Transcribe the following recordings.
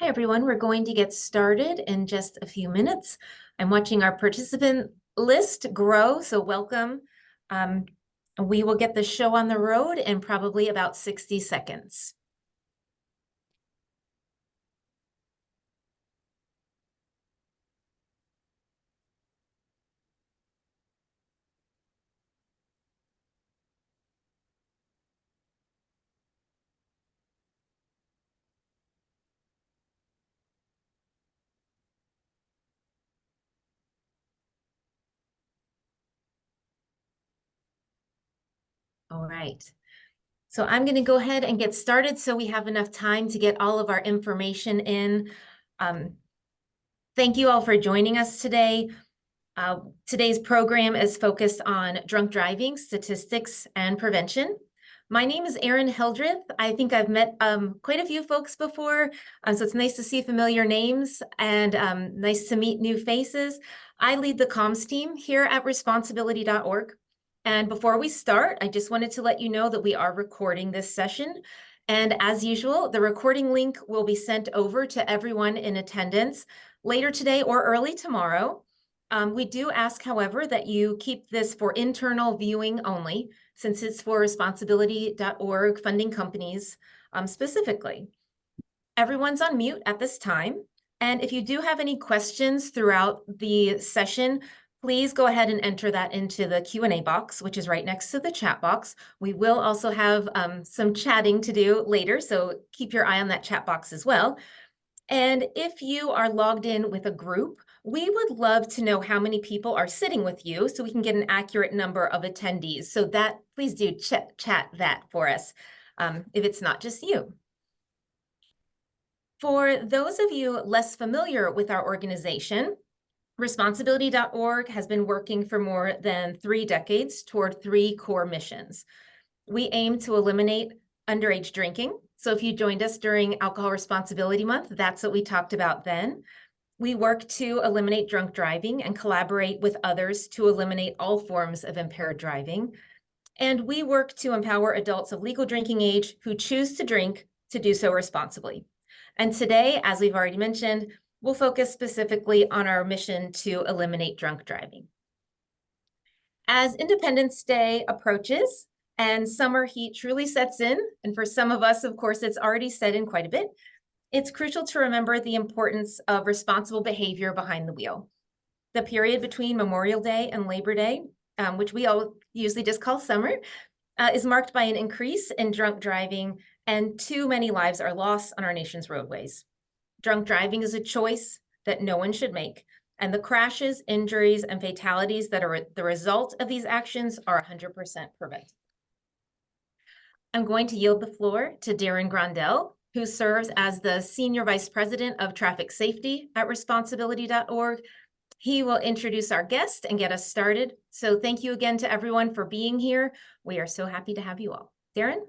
Hi, everyone. We're going to get started in just a few minutes. I'm watching our participant list grow, so welcome. Um, we will get the show on the road in probably about 60 seconds. All right. So I'm going to go ahead and get started so we have enough time to get all of our information in. Thank you all for joining us today. Today's program is focused on drunk driving, statistics, and prevention. My name is Erin Hildreth. I think I've met quite a few folks before, so it's nice to see familiar names and nice to meet new faces. I lead the comms team here at responsibility.org. And before we start, I just wanted to let you know that we are recording this session. And as usual, the recording link will be sent over to everyone in attendance later today or early tomorrow. We do ask, however, that you keep this for internal viewing only, since it's for responsibility.org funding companies specifically. Everyone's on mute at this time. And if you do have any questions throughout the session, please go ahead and enter that into the Q&A box, which is right next to the chat box. We will also have some chatting to do later, so keep your eye on that chat box as well. And if you are logged in with a group, we would love to know how many people are sitting with you so we can get an accurate number of attendees. So that, please do chat that for us if it's not just you. For those of you less familiar with our organization, Responsibility.org has been working for more than 3 decades toward 3 core missions. We aim to eliminate underage drinking. So if you joined us during Alcohol Responsibility Month, that's what we talked about then. We work to eliminate drunk driving and collaborate with others to eliminate all forms of impaired driving. And we work to empower adults of legal drinking age who choose to drink to do so responsibly. And today, as we've already mentioned, we'll focus specifically on our mission to eliminate drunk driving. As Independence Day approaches and summer heat truly sets in, and for some of us, of course, it's already set in quite a bit, it's crucial to remember the importance of responsible behavior behind the wheel. The period between Memorial Day and Labor Day, which we all usually just call summer, is marked by an increase in drunk driving, and too many lives are lost on our nation's roadways. Drunk driving is a choice that no one should make, and the crashes, injuries, and fatalities that are the result of these actions are 100% preventable. I'm going to yield the floor to Darren Grondell, who serves as the Senior Vice President of Traffic Safety at Responsibility.org. He will introduce our guest and get us started. So thank you again to everyone for being here. We are so happy to have you all. Darren?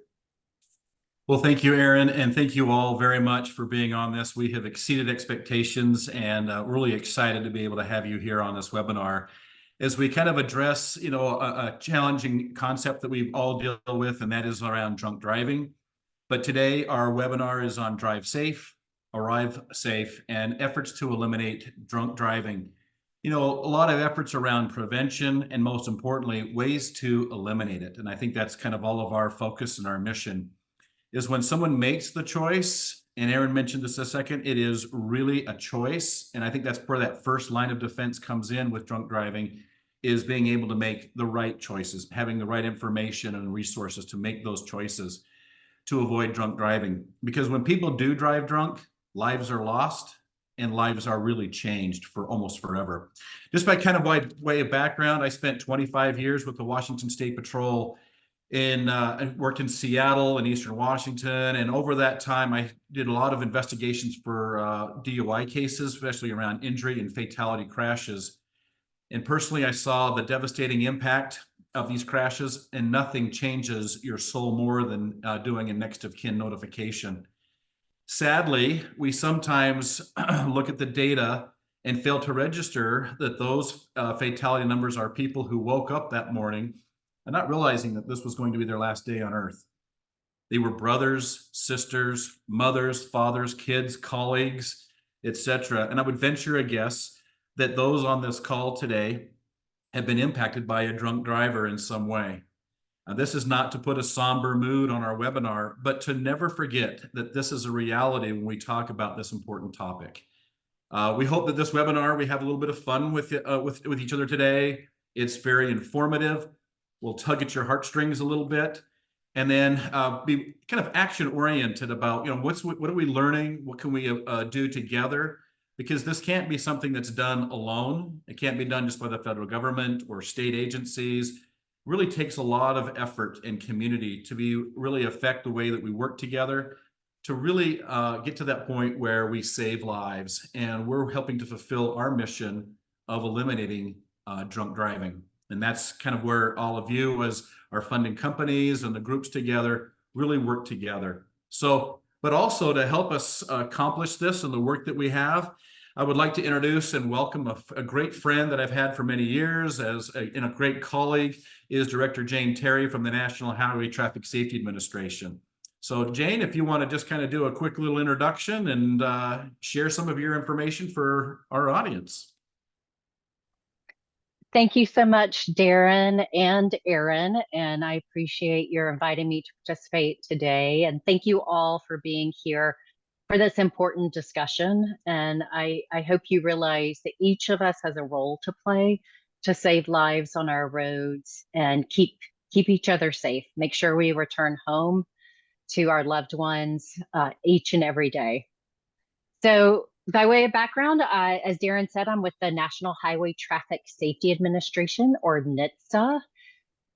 Well, thank you, Erin, and thank you all very much for being on this. We have exceeded expectations and really excited to be able to have you here on this webinar as we kind of address, a challenging concept that we all deal with, and that is around drunk driving. But today, our webinar is on drive safe, arrive safe, and efforts to eliminate drunk driving. A lot of efforts around prevention and, most importantly, ways to eliminate it. And I think that's kind of all of our focus and our mission is when someone makes the choice, and Erin mentioned this a second, it is really a choice. And I think that's where that first line of defense comes in with drunk driving, is being able to make the right choices, having the right information and resources to make those choices to avoid drunk driving. Because when people do drive drunk, lives are lost and lives are really changed for almost forever. Just by kind of way of background, I spent 25 years with the Washington State Patrol I worked in Seattle and Eastern Washington. And over that time, I did a lot of investigations for DUI cases, especially around injury and fatality crashes. And personally, I saw the devastating impact of these crashes, and nothing changes your soul more than doing a next of kin notification. Sadly, we sometimes look at the data and fail to register that those fatality numbers are people who woke up that morning and not realizing that this was going to be their last day on earth. They were brothers, sisters, mothers, fathers, kids, colleagues, etc. And I would venture a guess that those on this call today have been impacted by a drunk driver in some way. This is not to put a somber mood on our webinar, but to never forget that this is a reality when we talk about this important topic. We hope that this webinar, we have a little bit of fun with each other today. It's very informative. We'll tug at your heartstrings a little bit, and then be kind of action oriented about, what are we learning? What can we do together? Because this can't be something that's done alone. It can't be done just by the federal government or state agencies. Really takes a lot of effort and community to really affect the way that we work together, to really get to that point where we save lives, and we're helping to fulfill our mission of eliminating drunk driving. And that's kind of where all of you, as our funding companies and the groups together, really work together. So, but also to help us accomplish this and the work that we have, I would like to introduce and welcome a great friend that I've had for many years, and a great colleague, is Director Jane Terry from the National Highway Traffic Safety Administration. So Jane, if you want to just kind of do a quick little introduction and share some of your information for our audience. Thank you so much, Darren and Aaron, and I appreciate your inviting me to participate today. And thank you all for being here for this important discussion. And I hope you realize that each of us has a role to play to save lives on our roads and keep each other safe. Make sure we return home to our loved ones each and every day. So by way of background, as Darren said, I'm with the National Highway Traffic Safety Administration, or NHTSA.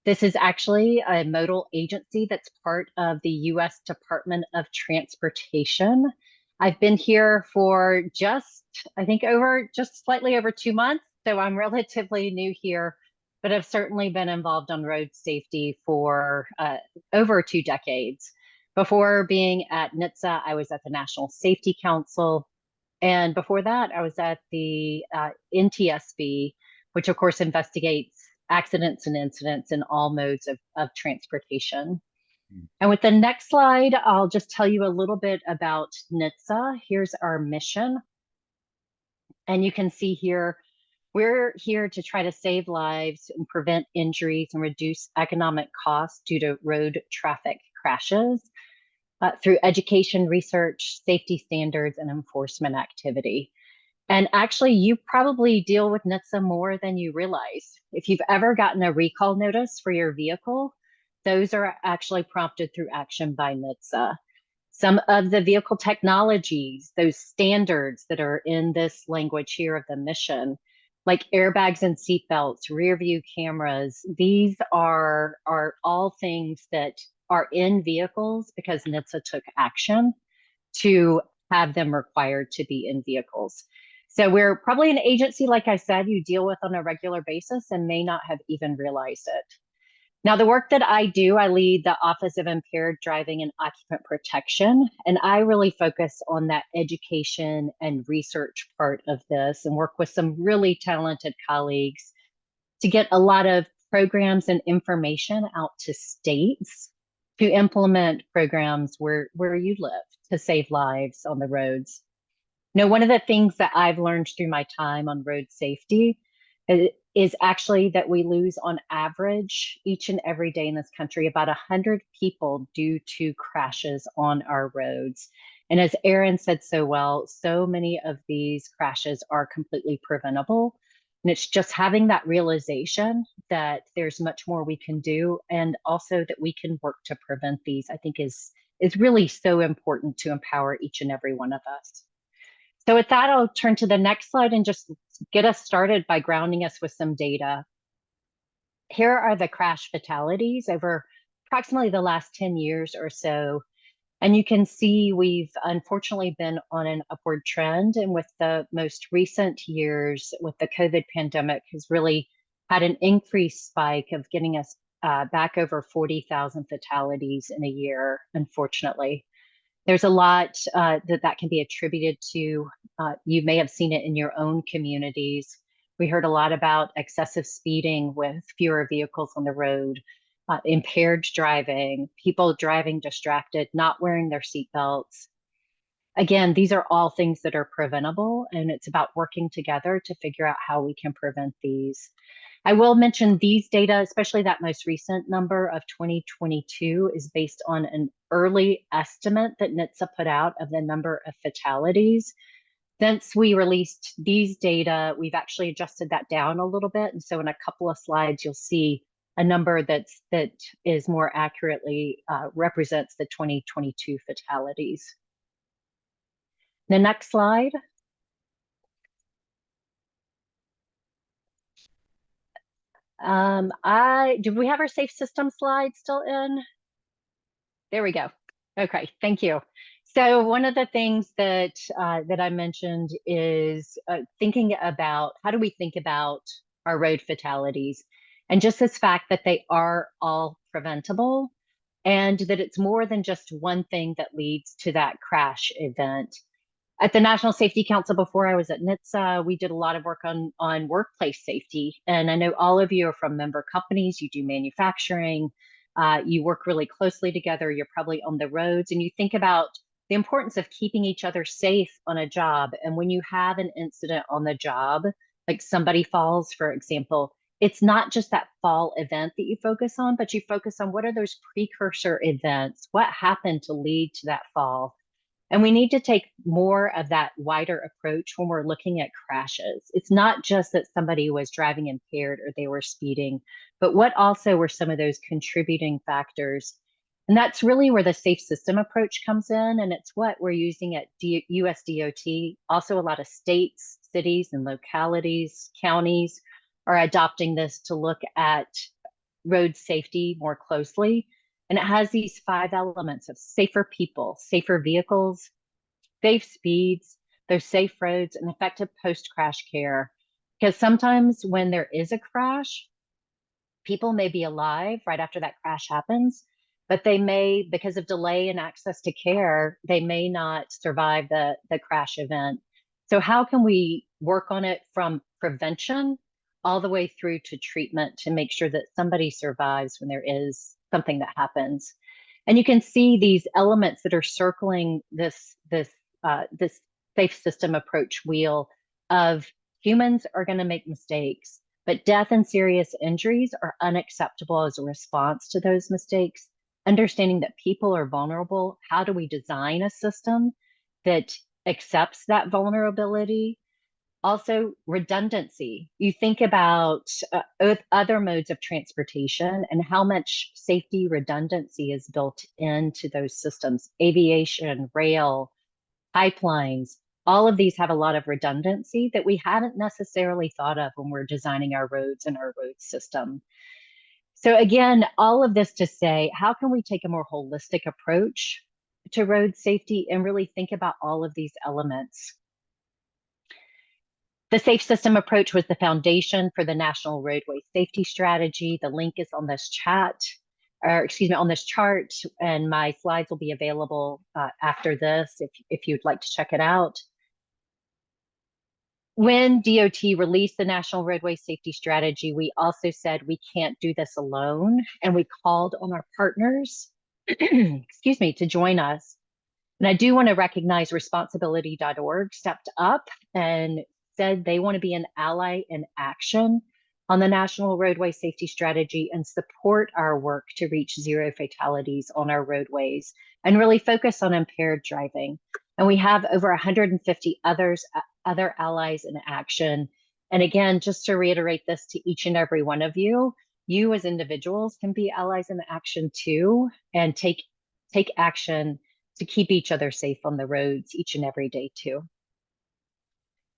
This is actually a modal agency that's part of the U.S. Department of Transportation. I've been here for I think just slightly over 2 months, so I'm relatively new here, but I've certainly been involved on road safety for over 2 decades. Before being at NHTSA, I was at the National Safety Council, and before that, I was at the NTSB, which of course investigates accidents and incidents in all modes of transportation. And with the next slide, I'll just tell you a little bit about NHTSA. Here's our mission. And you can see here, we're here to try to save lives and prevent injuries and reduce economic costs due to road traffic crashes through education, research, safety standards, and enforcement activity. And actually, you probably deal with NHTSA more than you realize. If you've ever gotten a recall notice for your vehicle, those are actually prompted through action by NHTSA. Some of the vehicle technologies, those standards that are in this language here of the mission, like airbags and seatbelts, rear view cameras, these are all things that are in vehicles because NHTSA took action to have them required to be in vehicles. So we're probably an agency, like I said, you deal with on a regular basis and may not have even realized it. Now, the work that I do, I lead the Office of Impaired Driving and Occupant Protection, and I really focus on that education and research part of this and work with some really talented colleagues to get a lot of programs and information out to states to implement programs where you live to save lives on the roads. Now, one of the things that I've learned through my time on road safety is actually that we lose on average each and every day in this country about 100 people due to crashes on our roads. And as Aaron said so well, so many of these crashes are completely preventable. And it's just having that realization that there's much more we can do, and also that we can work to prevent these, I think is really so important to empower each and every one of us. So with that, I'll turn to the next slide and just get us started by grounding us with some data. Here are the crash fatalities over approximately the last 10 years or so. And you can see we've unfortunately been on an upward trend. And with the most recent years with the COVID pandemic has really had an increased spike of getting us back over 40,000 fatalities in a year, unfortunately. There's a lot that can be attributed to. You may have seen it in your own communities. We heard a lot about excessive speeding with fewer vehicles on the road, impaired driving, people driving distracted, not wearing their seatbelts. Again, these are all things that are preventable, and it's about working together to figure out how we can prevent these. I will mention these data, especially that most recent number of 2022, is based on an early estimate that NHTSA put out of the number of fatalities. Since we released these data, we've actually adjusted that down a little bit. And so in a couple of slides, you'll see a number that is more accurately represents the 2022 fatalities. The next slide. Do we have our safe system slide still in? There we go. Okay, thank you. So one of the things that that I mentioned is thinking about how do we think about our road fatalities, and just this fact that they are all preventable, and that it's more than just one thing that leads to that crash event. At the National Safety Council, before I was at NHTSA, we did a lot of work on workplace safety. And I know all of you are from member companies, you do manufacturing, you work really closely together, you're probably on the roads, and you think about the importance of keeping each other safe on a job. And when you have an incident on the job, like somebody falls, for example, it's not just that fall event that you focus on, but you focus on what are those precursor events? What happened to lead to that fall? And we need to take more of that wider approach when we're looking at crashes. It's not just that somebody was driving impaired or they were speeding, but what also were some of those contributing factors. And that's really where the safe system approach comes in. And it's what we're using at US DOT. Also, a lot of states, cities, and localities, counties are adopting this to look at road safety more closely. And it has these 5 elements of safer people, safer vehicles, safe speeds, those safe roads, and effective post-crash care. Because sometimes when there is a crash, people may be alive right after that crash happens, but they may, because of delay in access to care, they may not survive the crash event. So how can we work on it from prevention all the way through to treatment to make sure that somebody survives when there is something that happens? And you can see these elements that are circling this safe system approach wheel of humans are going to make mistakes, but death and serious injuries are unacceptable as a response to those mistakes. Understanding that people are vulnerable, how do we design a system that accepts that vulnerability? Also, redundancy. You think about other modes of transportation and how much safety redundancy is built into those systems. Aviation, rail, pipelines, all of these have a lot of redundancy that we haven't necessarily thought of when we're designing our roads and our road system. So again, all of this to say, how can we take a more holistic approach to road safety and really think about all of these elements? The safe system approach was the foundation for the National Roadway Safety Strategy. The link is on this chat, or excuse me, on this chart, and my slides will be available after this if you'd like to check it out. When DOT released the National Roadway Safety Strategy, we also said we can't do this alone, and we called on our partners, excuse me, to join us. And I do want to recognize responsibility.org stepped up and said they want to be an ally in action on the National Roadway Safety Strategy and support our work to reach 0 fatalities on our roadways and really focus on impaired driving. And we have over 150 other allies in action. And again, just to reiterate this to each and every one of you, you as individuals can be allies in action too, and take action to keep each other safe on the roads each and every day too.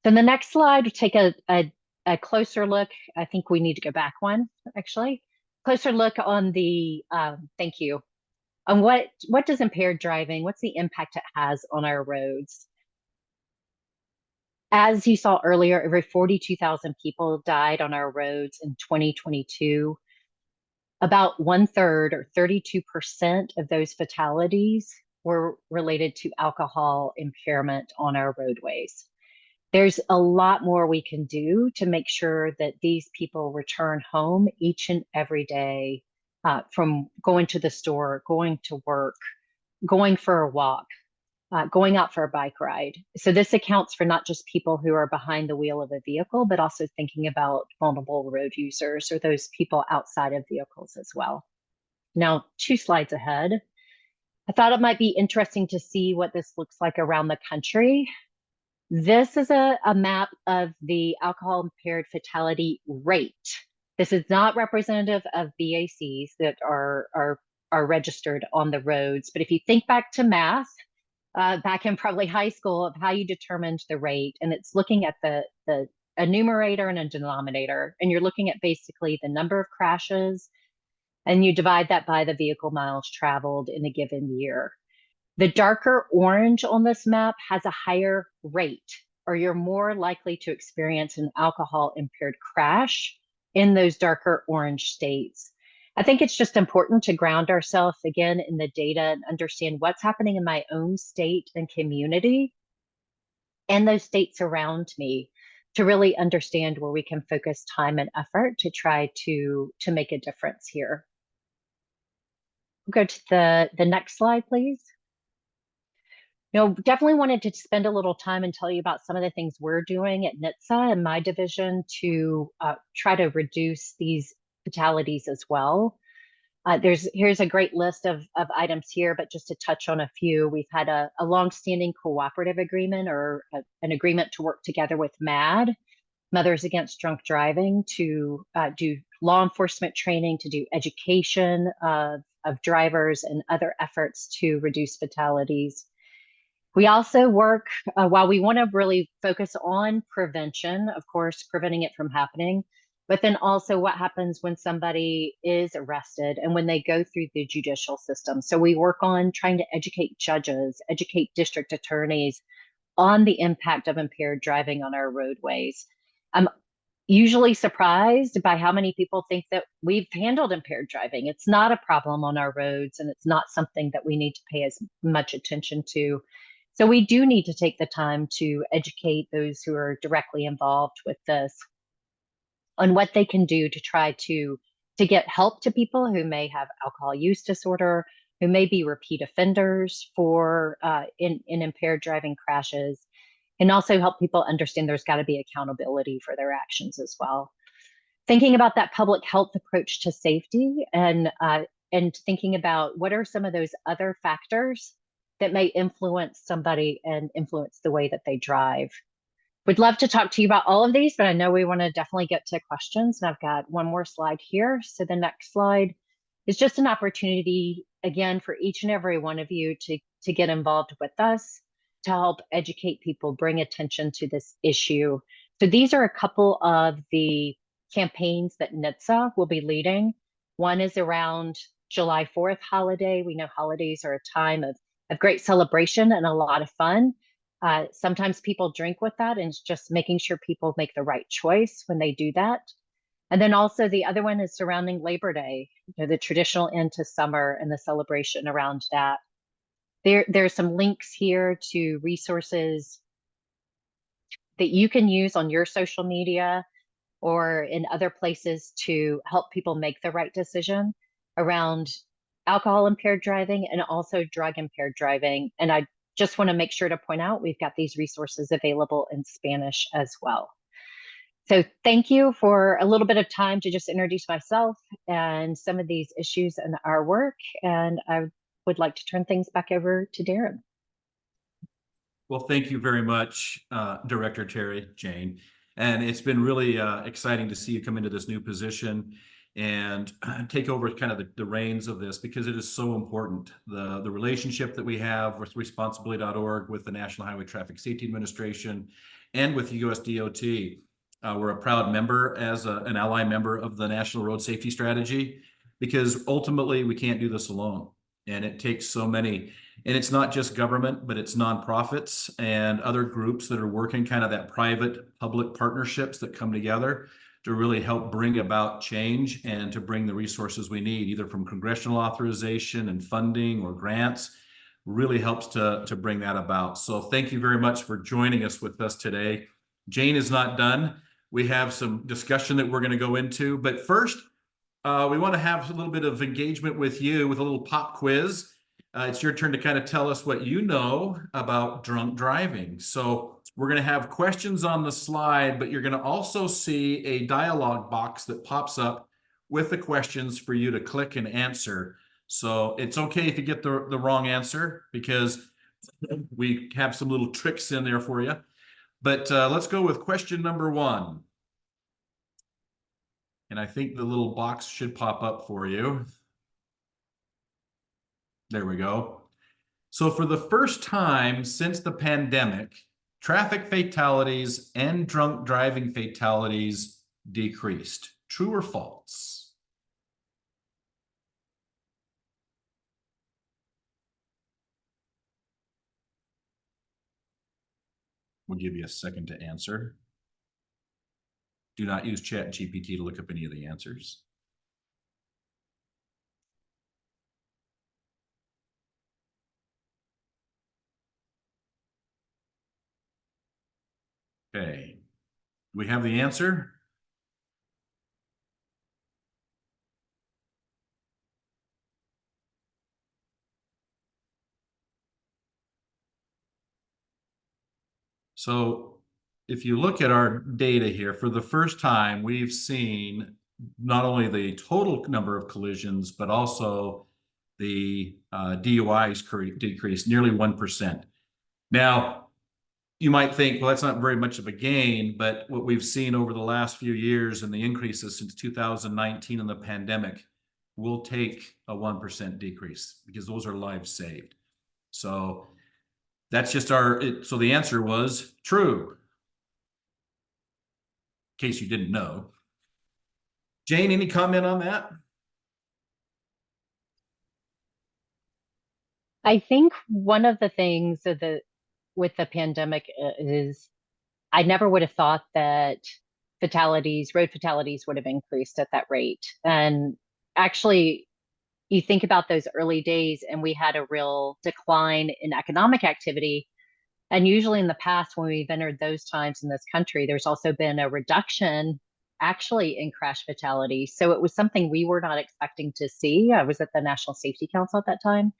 So the next slide, we'll take a closer look. I think we need to go back one, actually. Closer look on the, thank you, on what does impaired driving, what's the impact it has on our roads? As you saw earlier, over 42,000 people died on our roads in 2022. About 1/3 or 32% of those fatalities were related to alcohol impairment on our roadways. There's a lot more we can do to make sure that these people return home each and every day from going to the store, going to work, going for a walk, going out for a bike ride. So this accounts for not just people who are behind the wheel of a vehicle, but also thinking about vulnerable road users or those people outside of vehicles as well. Now, 2 slides ahead. I thought it might be interesting to see what this looks like around the country. This is a map of the alcohol impaired fatality rate. This is not representative of BACs that are registered on the roads. But if you think back to math, back in probably high school, of how you determined the rate, and it's looking at the a numerator and a denominator, and you're looking at basically the number of crashes, and you divide that by the vehicle miles traveled in a given year. The darker orange on this map has a higher rate, or you're more likely to experience an alcohol impaired crash in those darker orange states. I think it's just important to ground ourselves again in the data and understand what's happening in my own state and community and those states around me to really understand where we can focus time and effort to try to make a difference here. Go to the next slide, please. Definitely wanted to spend a little time and tell you about some of the things we're doing at NHTSA and my division to try to reduce these fatalities as well. Here's a great list of items here, but just to touch on a few, we've had a longstanding cooperative agreement or an agreement to work together with MADD, Mothers Against Drunk Driving, to do law enforcement training, to do education of drivers and other efforts to reduce fatalities. We also work, while we want to really focus on prevention, of course, preventing it from happening, but then also what happens when somebody is arrested and when they go through the judicial system. So we work on trying to educate judges, educate district attorneys on the impact of impaired driving on our roadways. I'm usually surprised by how many people think that we've handled impaired driving. It's not a problem on our roads, and it's not something that we need to pay as much attention to. So we do need to take the time to educate those who are directly involved with this on what they can do to try to get help to people who may have alcohol use disorder, who may be repeat offenders for in impaired driving crashes, and also help people understand there's got to be accountability for their actions as well. Thinking about that public health approach to safety and thinking about what are some of those other factors that may influence somebody and influence the way that they drive. We'd love to talk to you about all of these, but I know we want to definitely get to questions. And I've got one more slide here. So the next slide is just an opportunity, again, for each and every one of you to get involved with us, to help educate people, bring attention to this issue. So these are a couple of the campaigns that NHTSA will be leading. One is around July 4th holiday. We know holidays are a time of great celebration and a lot of fun. Sometimes people drink with that, and it's just making sure people make the right choice when they do that. And then also the other one is surrounding Labor Day, the traditional end to summer and the celebration around that. There's some links here to resources that you can use on your social media or in other places to help people make the right decision around alcohol impaired driving and also drug impaired driving. And I just want to make sure to point out we've got these resources available in Spanish as well. So thank you for a little bit of time to just introduce myself and some of these issues in our work. And I would like to turn things back over to Darren. Well, thank you very much, Director Terry, Jane. And it's been really exciting to see you come into this new position and take over kind of the reins of this, because it is so important. The relationship that we have with Responsibility.org, with the National Highway Traffic Safety Administration, and with USDOT. We're a proud member as an ally member of the National Road Safety Strategy, because ultimately we can't do this alone. And it takes so many, and it's not just government, but it's nonprofits and other groups that are working kind of that private public partnerships that come together to really help bring about change and to bring the resources we need, either from congressional authorization and funding or grants, really helps to bring that about. So thank you very much for joining us with us today. Jane is not done. We have some discussion that we're going to go into, but first, we want to have a little bit of engagement with you with a little pop quiz. It's your turn to kind of tell us what you know about drunk driving. So we're going to have questions on the slide, but you're going to also see a dialog box that pops up with the questions for you to click and answer. So it's okay if you get the wrong answer, because we have some little tricks in there for you. But let's go with question number 1. And I think the little box should pop up for you. There we go. So for the first time since the pandemic, traffic fatalities and drunk driving fatalities decreased. True or false? We'll give you a second to answer. Do not use ChatGPT to look up any of the answers. Okay. Do we have the answer? So if you look at our data here, for the first time, we've seen not only the total number of collisions, but also the DUIs decreased nearly 1%. Now, you might think, well, that's not very much of a gain, but what we've seen over the last few years and the increases since 2019 and the pandemic will take a 1% decrease, because those are lives saved. So that's just so the answer was true. In case you didn't know. Jane, any comment on that? I think one of the things with the pandemic is I never would have thought that road fatalities would have increased at that rate. And actually, you think about those early days and we had a real decline in economic activity. And usually in the past, when we've entered those times in this country, there's also been a reduction actually in crash fatalities. So it was something we were not expecting to see. I was at the National Safety Council at that time,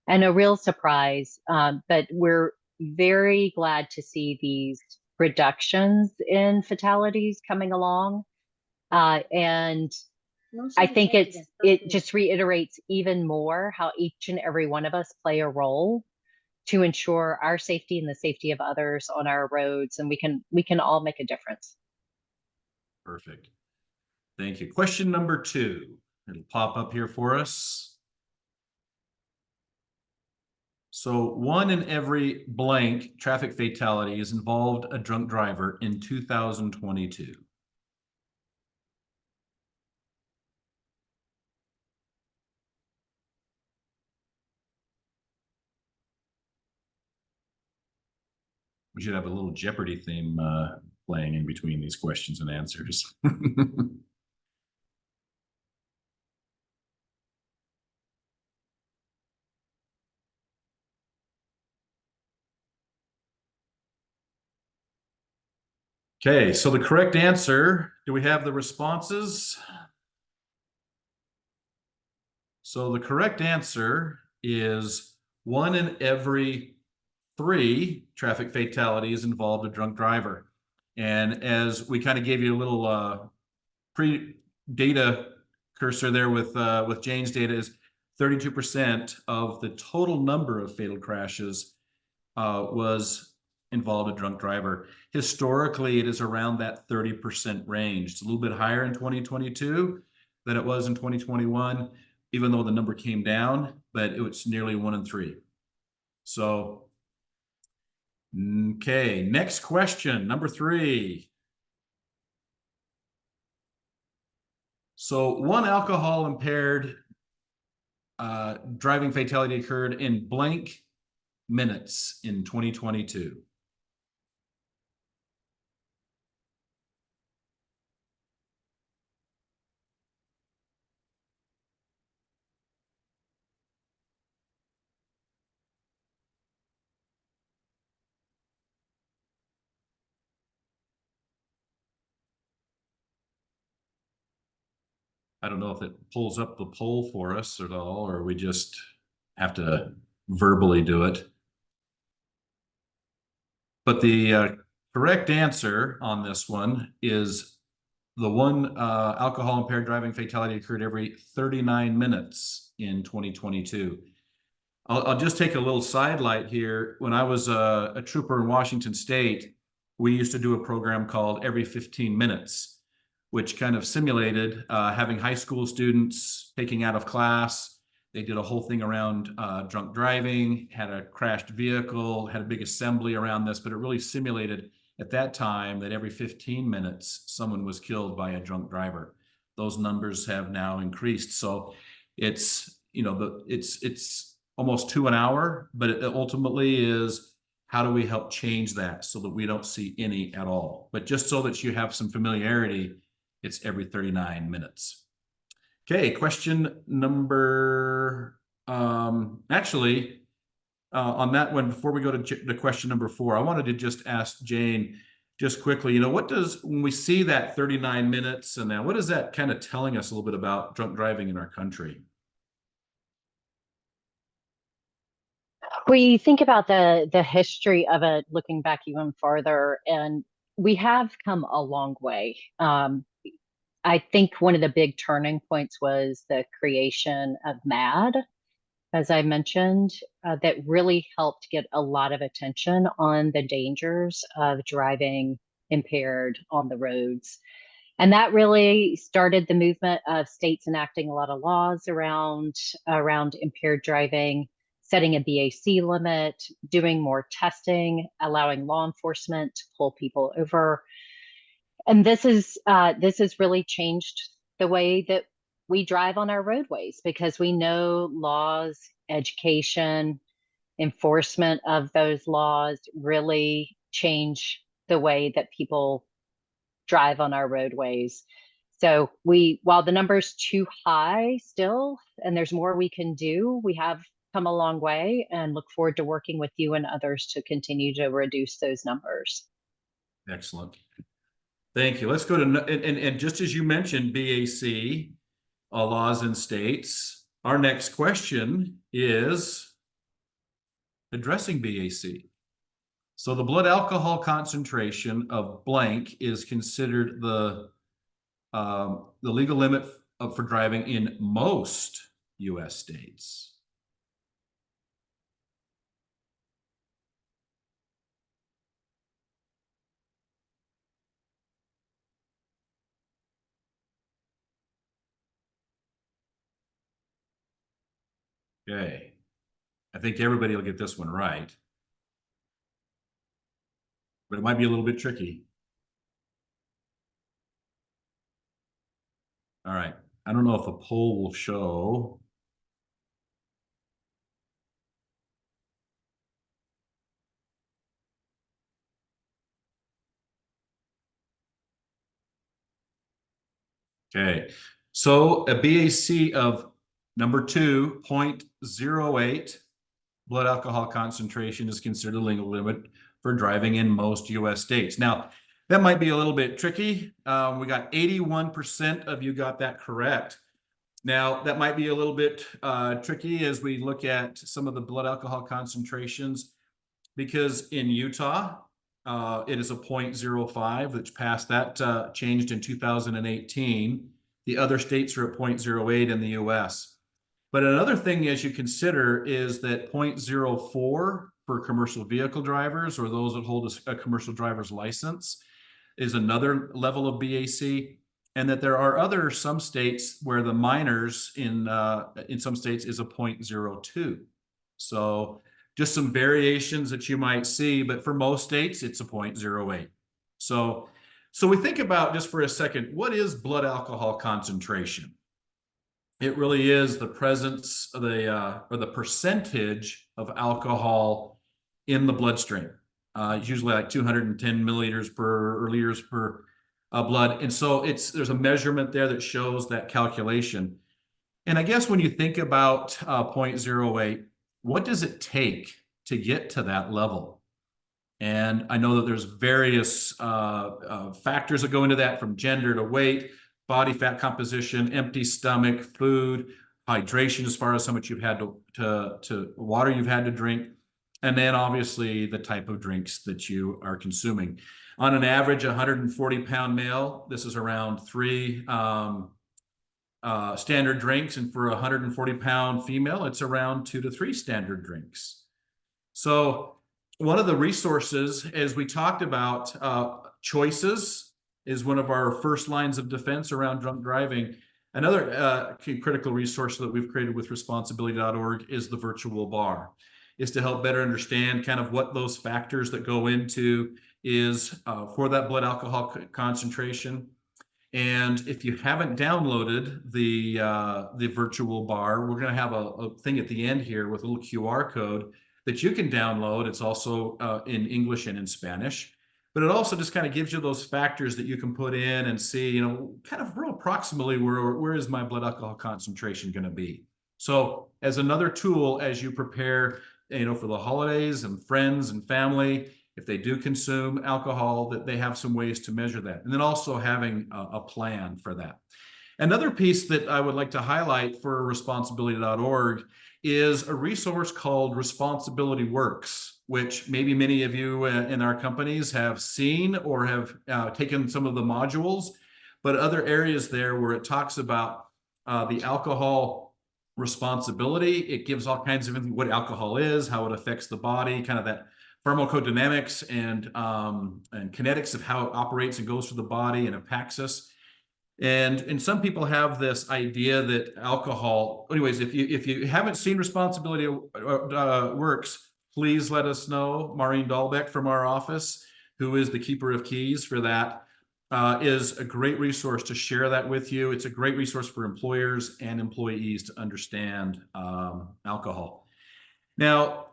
and a real surprise. But we're very glad to see these reductions in fatalities coming along. And I think it just reiterates even more how each and every one of us play a role to ensure our safety and the safety of others on our roads, and we can all make a difference. Perfect. Thank you. Question number 2. It'll pop up here for us. So 1 in every blank traffic fatality has involved a drunk driver in 2022. We should have a little Jeopardy theme playing in between these questions and answers. Okay, so the correct answer, do we have the responses? So the correct answer is 1 in every 3 traffic fatalities involved a drunk driver. And as we kind of gave you a little pre-data cursor there with Jane's data, is 32% of the total number of fatal crashes was involved a drunk driver. Historically, it is around that 30% range. It's a little bit higher in 2022 than it was in 2021, even though the number came down, but it was nearly 1 in 3. So, okay, next question, number 3. So 1 alcohol impaired driving fatality occurred in blank minutes in 2022. I don't know if it pulls up the poll for us at all, or we just have to verbally do it. But the correct answer on this one is the one alcohol impaired driving fatality occurred every 39 minutes in 2022. I'll just take a little sidelight here. When I was a trooper in Washington State, we used to do a program called Every 15 Minutes, which kind of simulated having high school students taking out of class. They did a whole thing around drunk driving, had a crashed vehicle, had a big assembly around this, but it really simulated at that time that every 15 minutes someone was killed by a drunk driver. Those numbers have now increased. So it's, you know, it's almost 2 an hour, but it ultimately is, how do we help change that so that we don't see any at all? But just so that you have some familiarity, it's every 39 minutes. Okay, question number, actually, on that one, before we go to question number 4, I wanted to just ask Jane just quickly, you know, what does, when we see that 39 minutes and that, what is that kind of telling us a little bit about drunk driving in our country? We think about the history of it, looking back even farther, and we have come a long way. I think one of the big turning points was the creation of MAD, as I mentioned, that really helped get a lot of attention on the dangers of driving impaired on the roads. And that really started the movement of states enacting a lot of laws around impaired driving, setting a BAC limit, doing more testing, allowing law enforcement to pull people over. And this has really changed the way that we drive on our roadways, because we know laws, education, enforcement of those laws really change the way that people drive on our roadways. So while the number's too high still, and there's more we can do, we have come a long way, and look forward to working with you and others to continue to reduce those numbers. Excellent. Thank you. Let's go to, and just as you mentioned, BAC, laws and states, our next question is addressing BAC. So the blood alcohol concentration of blank is considered the legal limit for driving in most US states. Okay, I think everybody will get this one right, but it might be a little bit tricky. All right, I don't know if the poll will show. Okay, so a BAC of number 2, 0.08 blood alcohol concentration is considered a legal limit for driving in most US states. Now, that might be a little bit tricky. We got 81% of you got that correct. Now, that might be a little bit tricky as we look at some of the blood alcohol concentrations, because in Utah, it is a 0.05 that's passed. That changed in 2018. The other states are at 0.08 in the US. But another thing as you consider is that 0.04 for commercial vehicle drivers, or those that hold a commercial driver's license, is another level of BAC. And that there are some states where the minors in some states is a 0.02. So just some variations that you might see, but for most states, it's a 0.08. So we think about, just for a second, what is blood alcohol concentration? It really is the presence of or the percentage of alcohol in the bloodstream. Usually like 210 milliliters per liters per blood. And so there's a measurement there that shows that calculation. And I guess when you think about 0.08, what does it take to get to that level? And I know that there's various factors that go into that, from gender to weight, body fat composition, empty stomach, food, hydration as far as how much you've had to water you've had to drink, and then obviously the type of drinks that you are consuming. On an average 140-pound male, this is around 3 standard drinks, and for a 140-pound female, it's around 2 to 3 standard drinks. So one of the resources, as we talked about, choices is one of our first lines of defense around drunk driving. Another critical resource that we've created with responsibility.org is the virtual bar, is to help better understand kind of what those factors that go into is for that blood alcohol concentration. And if you haven't downloaded the virtual bar, we're going to have a thing at the end here with a little QR code that you can download. It's also in English and in Spanish, but it also just kind of gives you those factors that you can put in and see, you know, kind of real approximately where is my blood alcohol concentration going to be. So as another tool, as you prepare, you know, for the holidays and friends and family, if they do consume alcohol, that they have some ways to measure that. And then also having a plan for that. Another piece that I would like to highlight for responsibility.org is a resource called Responsibility Works, which maybe many of you in our companies have seen or have taken some of the modules, but other areas there where it talks about the alcohol responsibility. It gives all kinds of what alcohol is, how it affects the body, kind of that pharmacodynamics and kinetics of how it operates and goes through the body and impacts us. And some people have this idea that alcohol, anyways, if you haven't seen Responsibility Works, please let us know. Maureen Dahlbeck from our office, who is the keeper of keys for that, is a great resource to share that with you. It's a great resource for employers and employees to understand alcohol. Now,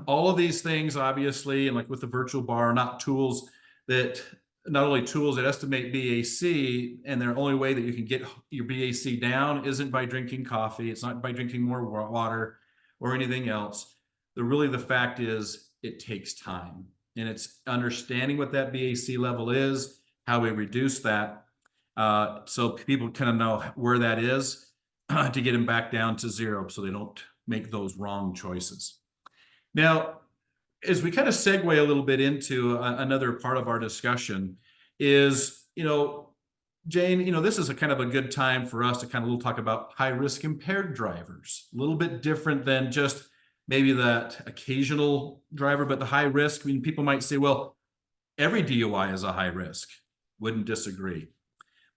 all of these things, obviously, and like with the virtual bar, are not tools that, not only tools that estimate BAC, and the only way that you can get your BAC down isn't by drinking coffee. It's not by drinking more water or anything else. The fact is it takes time, and it's understanding what that BAC level is, how we reduce that, so people kind of know where that is to get them back down to 0 so they don't make those wrong choices. Now, as we kind of segue a little bit into another part of our discussion is, you know, Jane, you know, this is a kind of a good time for us to kind of talk about high-risk impaired drivers, a little bit different than just maybe that occasional driver, but the high risk. I mean, people might say, well, every DUI is a high risk. Wouldn't disagree.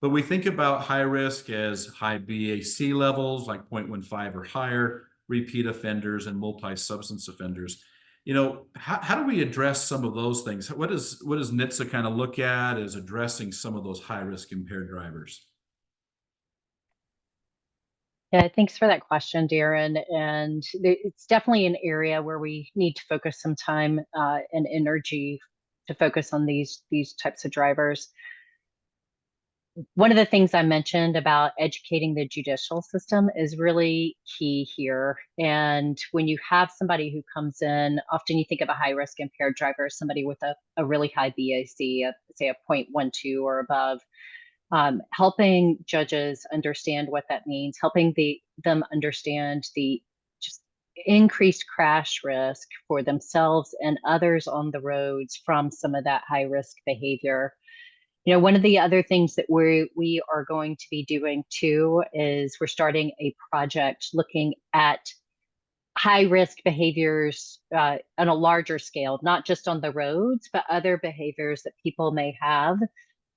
But we think about high risk as high BAC levels, like 0.15 or higher, repeat offenders, and multi-substance offenders. You know, how do we address some of those things? What does NHTSA kind of look at as addressing some of those high-risk impaired drivers? Yeah, thanks for that question, Darren. And it's definitely an area where we need to focus some time and energy to focus on these types of drivers. One of the things I mentioned about educating the judicial system is really key here. And when you have somebody who comes in, often you think of a high-risk impaired driver as somebody with a really high BAC, say a 0.12 or above. Helping judges understand what that means, helping them understand the just increased crash risk for themselves and others on the roads from some of that high-risk behavior. You know, one of the other things that we are going to be doing too is we're starting a project looking at high-risk behaviors on a larger scale, not just on the roads, but other behaviors that people may have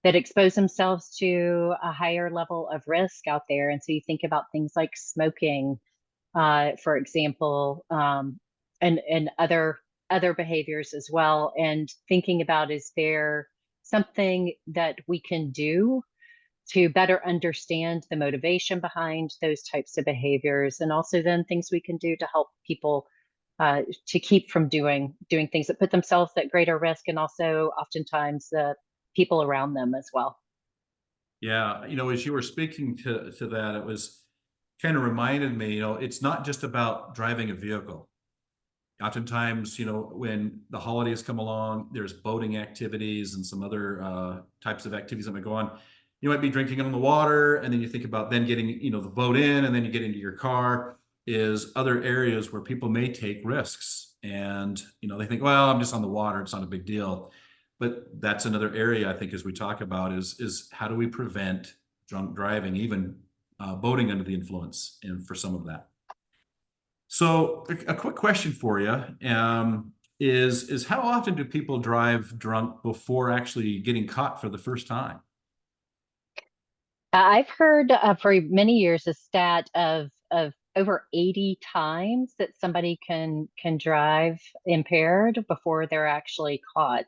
that expose themselves to a higher level of risk out there. And so you think about things like smoking, for example, and other behaviors as well, and thinking about, is there something that we can do to better understand the motivation behind those types of behaviors, and also then things we can do to help people to keep from doing things that put themselves at greater risk, and also oftentimes the people around them as well. Yeah, you know, as you were speaking to that, it was kind of reminded me, you know, it's not just about driving a vehicle. Oftentimes, you know, when the holidays come along, there's boating activities and some other types of activities that might go on. you might be drinking on the water, and then you think about then getting, the boat in, and then you get into your car, is other areas where people may take risks. And, they think, well, I'm just on the water, it's not a big deal. But that's another area I think as we talk about is how do we prevent drunk driving, even boating under the influence, and for some of that. So a quick question for you is how often do people drive drunk before actually getting caught for the first time? I've heard for many years a stat of over 80 times that somebody can drive impaired before they're actually caught.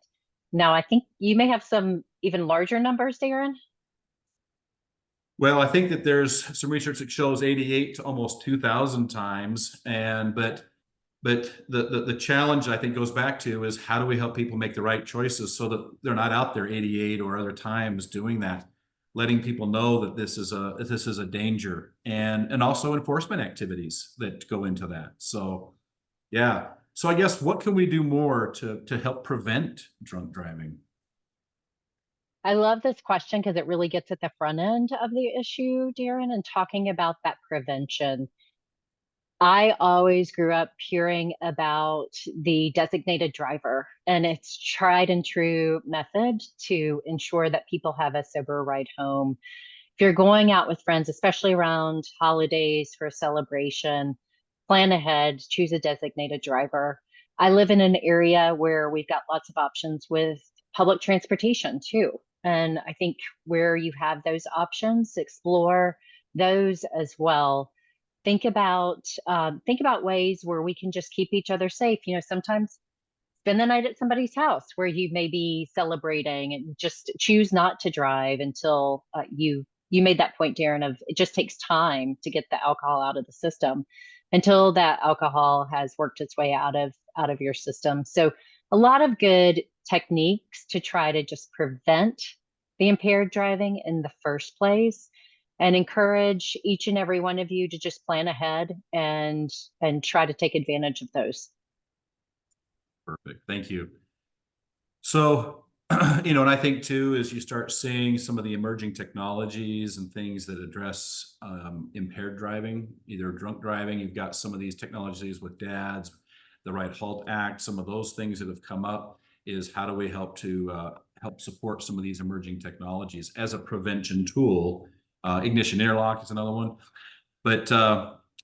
Now, I think you may have some even larger numbers, Darren. Well, I think that there's some research that shows 88 to almost 2,000 times, but the challenge I think goes back to is how do we help people make the right choices so that they're not out there 88 or other times doing that, letting people know that this is a danger, and also enforcement activities that go into that. So yeah. So I guess what can we do more to help prevent drunk driving? I love this question because it really gets at the front end of the issue, Darren, and talking about that prevention. I always grew up hearing about the designated driver, and it's tried and true method to ensure that people have a sober ride home. If you're going out with friends, especially around holidays for a celebration, plan ahead, choose a designated driver. I live in an area where we've got lots of options with public transportation too. And I think where you have those options, explore those as well. Think about ways where we can just keep each other safe. Sometimes spend the night at somebody's house where you may be celebrating, and just choose not to drive until you made that point, Darren, of it just takes time to get the alcohol out of the system until that alcohol has worked its way out of your system. So a lot of good techniques to try to just prevent the impaired driving in the first place, and encourage each and every one of you to just plan ahead and try to take advantage of those. Perfect. Thank you. So, and I think too, as you start seeing some of the emerging technologies and things that address impaired driving, either drunk driving, you've got some of these technologies with DADS, the Right Halt Act, some of those things that have come up is how do we help to help support some of these emerging technologies as a prevention tool. Ignition airlock is another one. But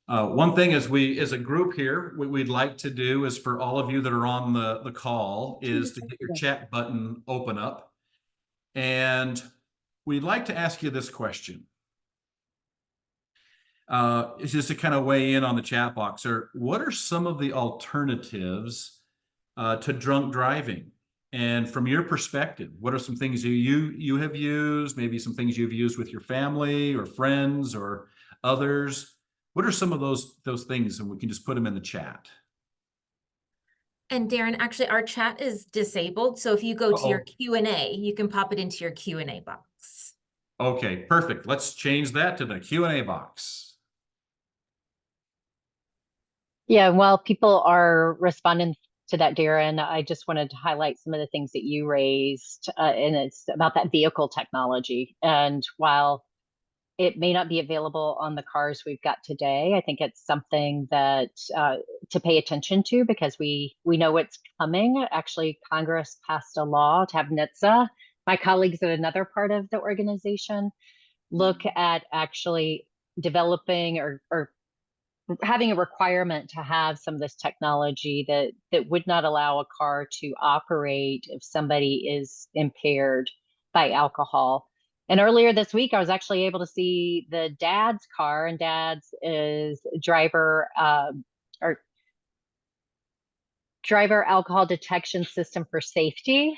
one thing as a group here, what we'd like to do is for all of you that are on the call is to get your chat button open up. And we'd like to ask you this question. It's just to kind of weigh in on the chat box, or what are some of the alternatives to drunk driving? And from your perspective, what are some things you have used, maybe some things you've used with your family or friends or others? What are some of those things? And we can just put them in the chat. And Darren, actually, our chat is disabled. So if you go to your Q&A, you can pop it into your Q&A box. Okay, perfect. Let's change that to the Q&A box. Yeah, while people are responding to that, Darren, I just wanted to highlight some of the things that you raised, and it's about that vehicle technology. And while it may not be available on the cars we've got today, I think it's something that to pay attention to, because we know it's coming. Actually, Congress passed a law to have NHTSA, my colleagues at another part of the organization, look at actually developing or having a requirement to have some of this technology that would not allow a car to operate if somebody is impaired by alcohol. And earlier this week, I was actually able to see the DADS car, and DADS is driver alcohol detection system for safety.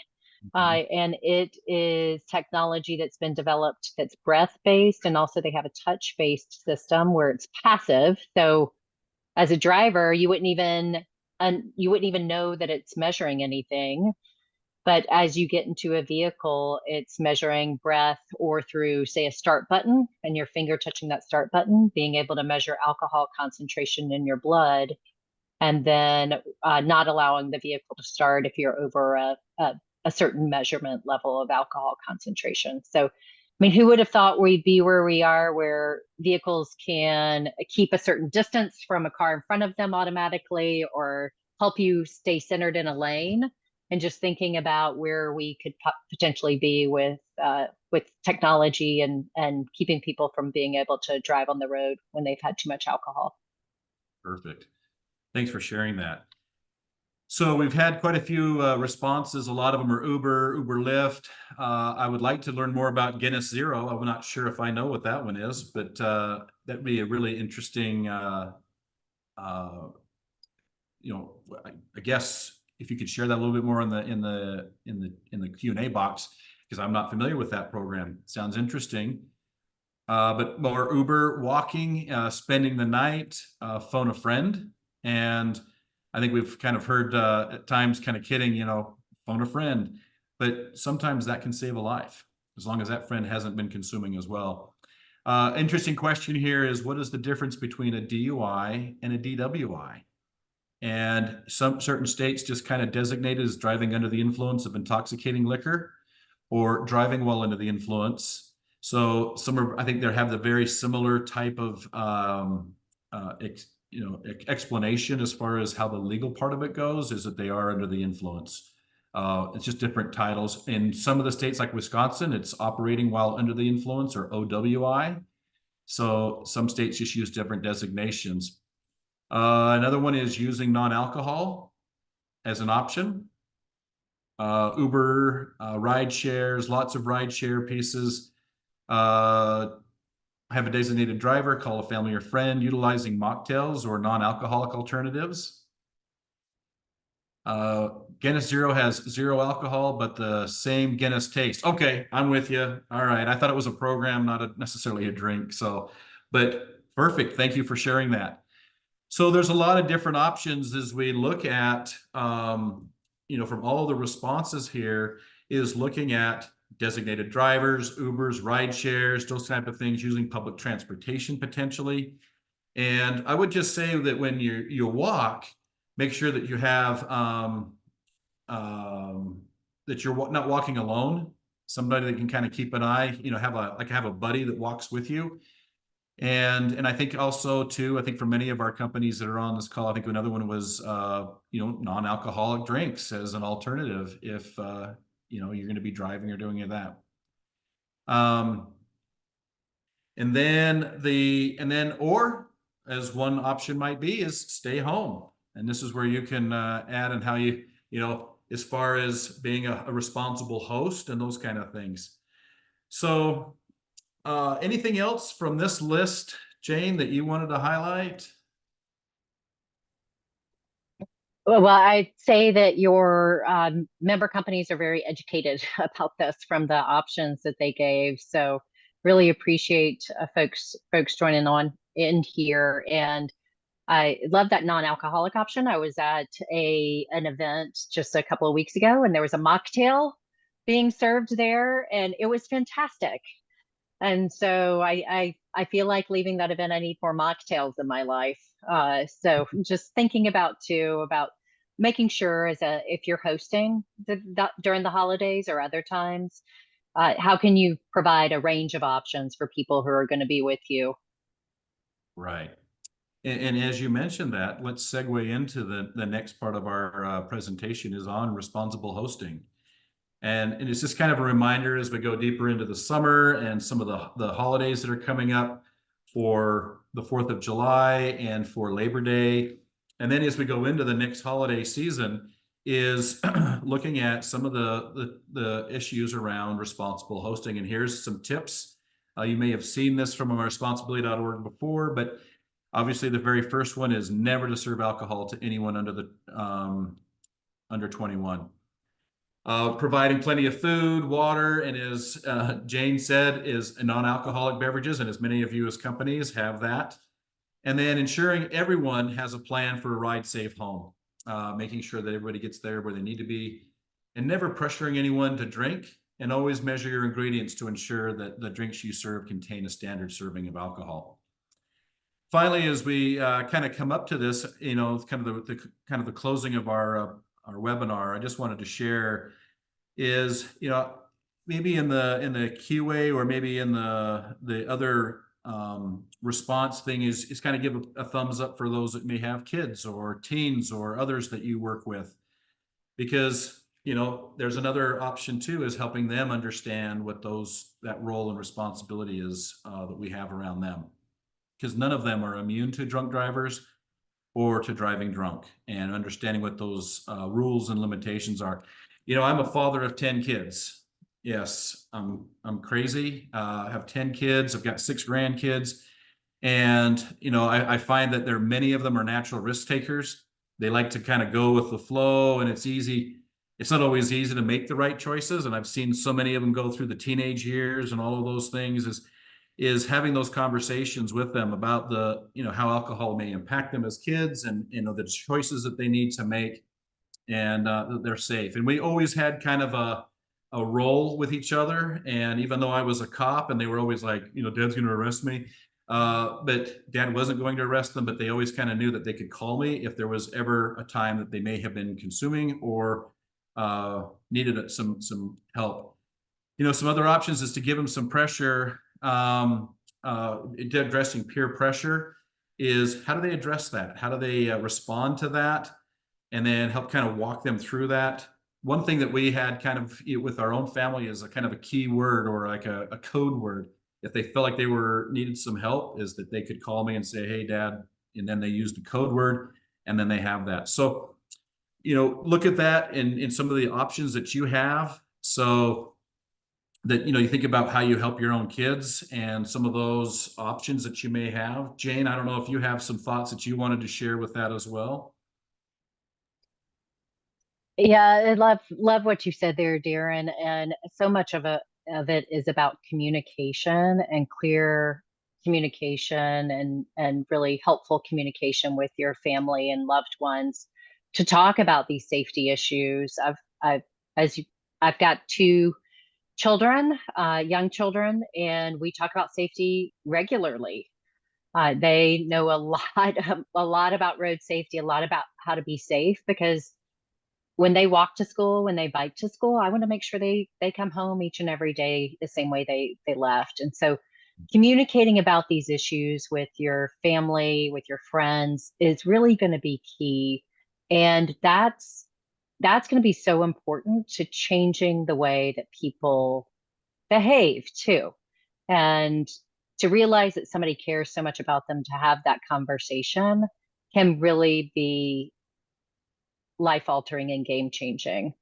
And it is technology that's been developed that's breath-based, and also they have a touch-based system where it's passive. So as a driver, you wouldn't even know that it's measuring anything. But as you get into a vehicle, it's measuring breath, or through, say, a start button and your finger touching that start button, being able to measure alcohol concentration in your blood, and then not allowing the vehicle to start if you're over a certain measurement level of alcohol concentration. So mean, who would have thought we'd be where we are, where vehicles can keep a certain distance from a car in front of them automatically, or help you stay centered in a lane? And just thinking about where we could potentially be with technology and keeping people from being able to drive on the road when they've had too much alcohol. Perfect. Thanks for sharing that. So we've had quite a few responses. A lot of them are Uber, Uber Lyft. I would like to learn more about Guinness Zero. I'm not sure if I know what that one is, but that'd be a really interesting, I guess if you could share that a little bit more in the Q&A box, because I'm not familiar with that program. Sounds interesting. But more Uber, walking, spending the night, phone a friend, and I think we've kind of heard at times kind of kidding, phone a friend, but sometimes that can save a life as long as that friend hasn't been consuming as well. Interesting question here is, what is the difference between a DUI and a DWI? And some certain states just kind of designate it as driving under the influence of intoxicating liquor or driving while under the influence. So I think they have the very similar type of explanation as far as how the legal part of it goes, is that they are under the influence. It's just different titles. In some of the states like Wisconsin, it's operating while under the influence, or OWI. So some states just use different designations. Another one is using non-alcohol as an option. Uber, ride shares, lots of ride share pieces. Have a designated driver, call a family or friend, utilizing mocktails or non-alcoholic alternatives. Guinness Zero has 0 alcohol, but the same Guinness taste. Okay, I'm with you. All right, I thought it was a program, not necessarily a drink. So, but perfect. Thank you for sharing that. So there's a lot of different options as we look at, from all the responses here, is looking at designated drivers, Ubers, ride shares, those type of things, using public transportation potentially. And I would just say that when you walk, make sure that you have that you're not walking alone. Somebody that can kind of keep an eye, have a buddy that walks with you. And I think also too, I think for many of our companies that are on this call, I think another one was non-alcoholic drinks as an alternative if you're going to be driving or doing that. Or as one option might be, is stay home. And this is where you can add in how as far as being a responsible host and those kind of things. So anything else from this list, Jane, that you wanted to highlight? Well, I'd say that your member companies are very educated about this from the options that they gave. So really appreciate folks joining on in here. And I love that non-alcoholic option. I was at an event just a couple of weeks ago, and there was a mocktail being served there, and it was fantastic. And so I feel like leaving that event, I need more mocktails in my life. So just thinking about making sure if you're hosting during the holidays or other times, how can you provide a range of options for people who are going to be with you? Right. And as you mentioned that, let's segue into the next part of our presentation is on responsible hosting. And it's just kind of a reminder as we go deeper into the summer and some of the holidays that are coming up for the 4th of July and for Labor Day. And then as we go into the next holiday season is looking at some of the issues around responsible hosting. And here's some tips. You may have seen this from our responsibility.org before, but obviously the very first one is never to serve alcohol to anyone under 21. Providing plenty of food, water, and as Jane said, is non-alcoholic beverages, and as many of you as companies have that. And then ensuring everyone has a plan for a ride safe home, making sure that everybody gets there where they need to be, and never pressuring anyone to drink, and always measure your ingredients to ensure that the drinks you serve contain a standard serving of alcohol. Finally, as we kind of come up to this, kind of the closing of our webinar, I just wanted to share is, maybe in the QA or maybe in the other response thing is kind of give a thumbs up for those that may have kids or teens or others that you work with, because there's another option too, is helping them understand what that role and responsibility is that we have around them, because none of them are immune to drunk drivers or to driving drunk, and understanding what those rules and limitations are. I'm a father of 10 kids. Yes, I'm crazy. I have 10 kids. I've got 6 grandkids. And, I find that many of them are natural risk takers. They like to kind of go with the flow, and it's easy. It's not always easy to make the right choices. And I've seen so many of them go through the teenage years, and all of those things is having those conversations with them about how alcohol may impact them as kids, and, the choices that they need to make, and that they're safe. And we always had kind of a role with each other. And even though I was a cop and they were always like, Dad's going to arrest me. But Dad wasn't going to arrest them, but they always kind of knew that they could call me if there was ever a time that they may have been consuming or needed some help. Some other options is to give them some pressure. Addressing peer pressure is, how do they address that? How do they respond to that? And then help kind of walk them through that. One thing that we had kind of with our own family is a kind of a key word, or like a code word. If they felt like they needed some help, is that they could call me and say, "Hey, Dad," and then they use the code word, and then they have that. So, look at that in some of the options that you have, so that you think about how you help your own kids and some of those options that you may have. Jane, I don't know if you have some thoughts that you wanted to share with that as well. Yeah, I love what you said there, Darren. And so much of it is about communication and clear communication, and really helpful communication with your family and loved ones to talk about these safety issues. I've got 2 children, young children, and we talk about safety regularly. They know a lot about road safety, a lot about how to be safe, because when they walk to school, when they bike to school, I want to make sure they come home each and every day the same way they left. And so communicating about these issues with your family, with your friends, is really going to be key. And that's going to be so important to changing the way that people behave too. And to realize that somebody cares so much about them, to have that conversation can really be life altering and game changing.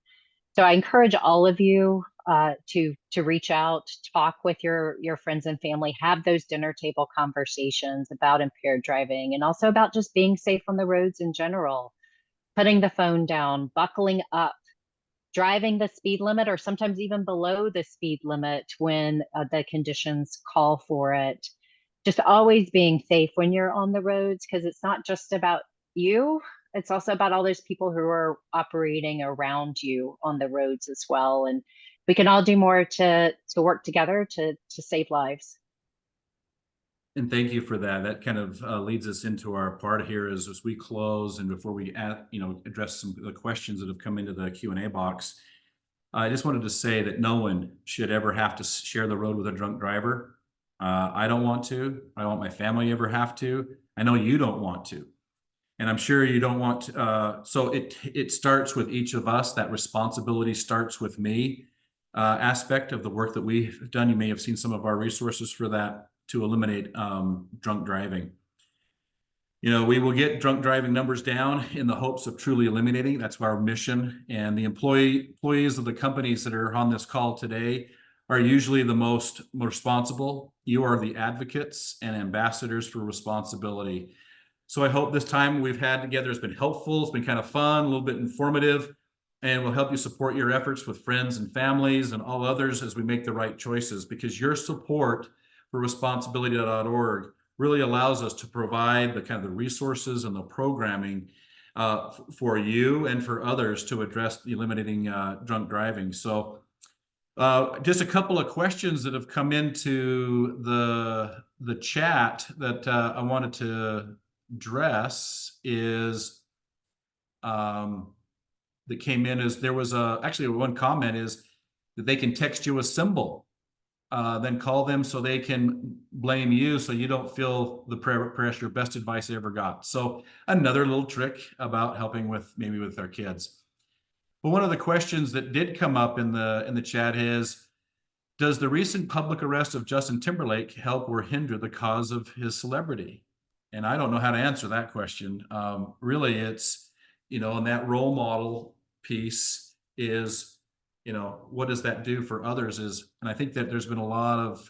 So I encourage all of you to reach out, talk with your friends and family, have those dinner table conversations about impaired driving, and also about just being safe on the roads in general, putting the phone down, buckling up, driving the speed limit, or sometimes even below the speed limit when the conditions call for it. Just always being safe when you're on the roads, because it's not just about you. It's also about all those people who are operating around you on the roads as well. And we can all do more to work together to save lives. And thank you for that. That kind of leads us into our part here as we close, and before we address some of the questions that have come into the Q&A box. I just wanted to say that no one should ever have to share the road with a drunk driver. I don't want to. I don't want my family ever have to. I know you don't want to. And I'm sure you don't want to. So it starts with each of us. That responsibility starts with me. Aspect of the work that we've done. You may have seen some of our resources for that, to eliminate drunk driving. We will get drunk driving numbers down in the hopes of truly eliminating. That's our mission. And the employees of the companies that are on this call today are usually the most responsible. You are the advocates and ambassadors for responsibility. So I hope this time we've had together has been helpful. It's been kind of fun, a little bit informative, and will help you support your efforts with friends and families and all others as we make the right choices, because your support for responsibility.org really allows us to provide the kind of the resources and the programming for you and for others to address eliminating drunk driving. So just a couple of questions that have come into the chat that I wanted to address is that came in, is there was actually one comment is, that they can text you a symbol. Then call them so they can blame you so you don't feel the pressure. Best advice I ever got. So another little trick about helping with maybe with our kids. But one of the questions that did come up in the chat is, does the recent public arrest of Justin Timberlake help or hinder the cause of his celebrity? And I don't know how to answer that question. Really, it's, and that role model piece is, what does that do for others and I think that there's been a lot of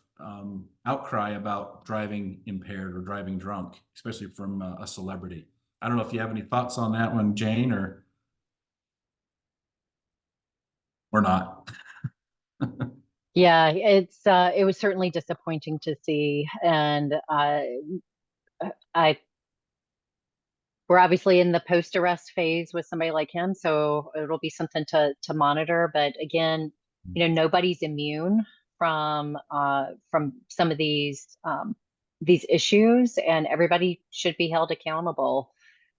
outcry about driving impaired or driving drunk, especially from a celebrity. I don't know if you have any thoughts on that one, Jane, or not. Yeah, it was certainly disappointing to see, and we're obviously in the post-arrest phase with somebody like him, so it'll be something to monitor. But again, nobody's immune from some of these issues, and everybody should be held accountable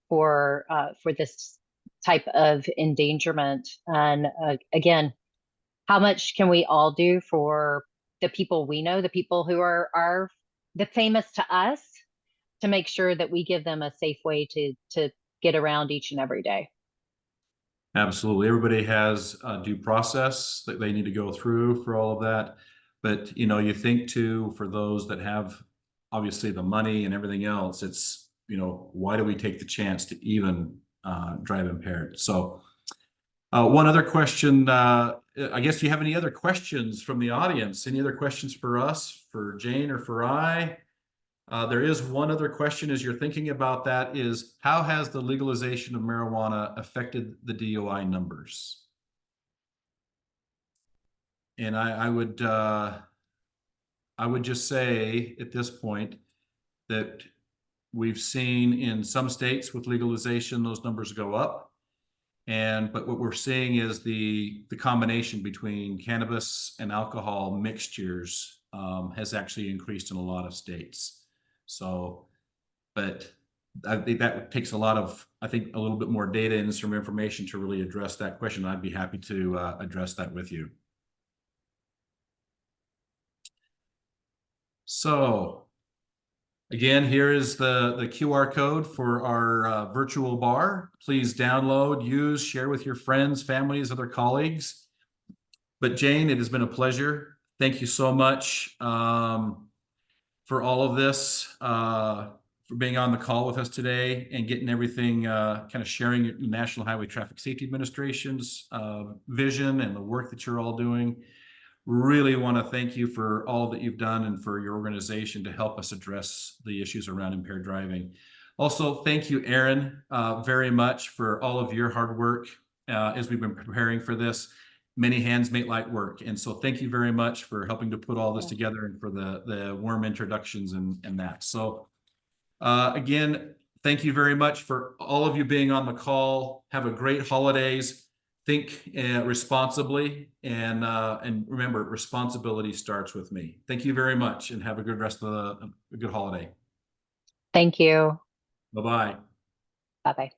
for this type of endangerment. And again, how much can we all do for the people we know, the people who are the famous to us, to make sure that we give them a safe way to get around each and every day? Absolutely. Everybody has a due process that they need to go through for all of that. But, you think too, for those that have obviously the money and everything else, it's, why do we take the chance to even drive impaired? So one other question, I guess, do you have any other questions from the audience? Any other questions for us, for Jane or for I? There is one other question as you're thinking about that is, how has the legalization of marijuana affected the DUI numbers? And I would just say at this point that we've seen in some states with legalization, those numbers go up. But what we're seeing is the combination between cannabis and alcohol mixtures has actually increased in a lot of states. So, but I think that takes a little bit more data and some information to really address that question. I'd be happy to address that with you. So again, here is the QR code for our virtual bar. Please download, use, share with your friends, families, other colleagues. But Jane, it has been a pleasure. Thank you so much for all of this, for being on the call with us today and getting everything, kind of sharing your National Highway Traffic Safety Administration's vision and the work that you're all doing. Really want to thank you for all that you've done and for your organization to help us address the issues around impaired driving. Also, thank you, Aaron, very much for all of your hard work as we've been preparing for this. Many hands make light work. And so thank you very much for helping to put all this together and for the warm introductions and that. So again, thank you very much for all of you being on the call. Have a great holidays. Think responsibly, and remember, responsibility starts with me. Thank you very much, and have a good rest of a good holiday. Thank you. Bye-bye. Bye-bye.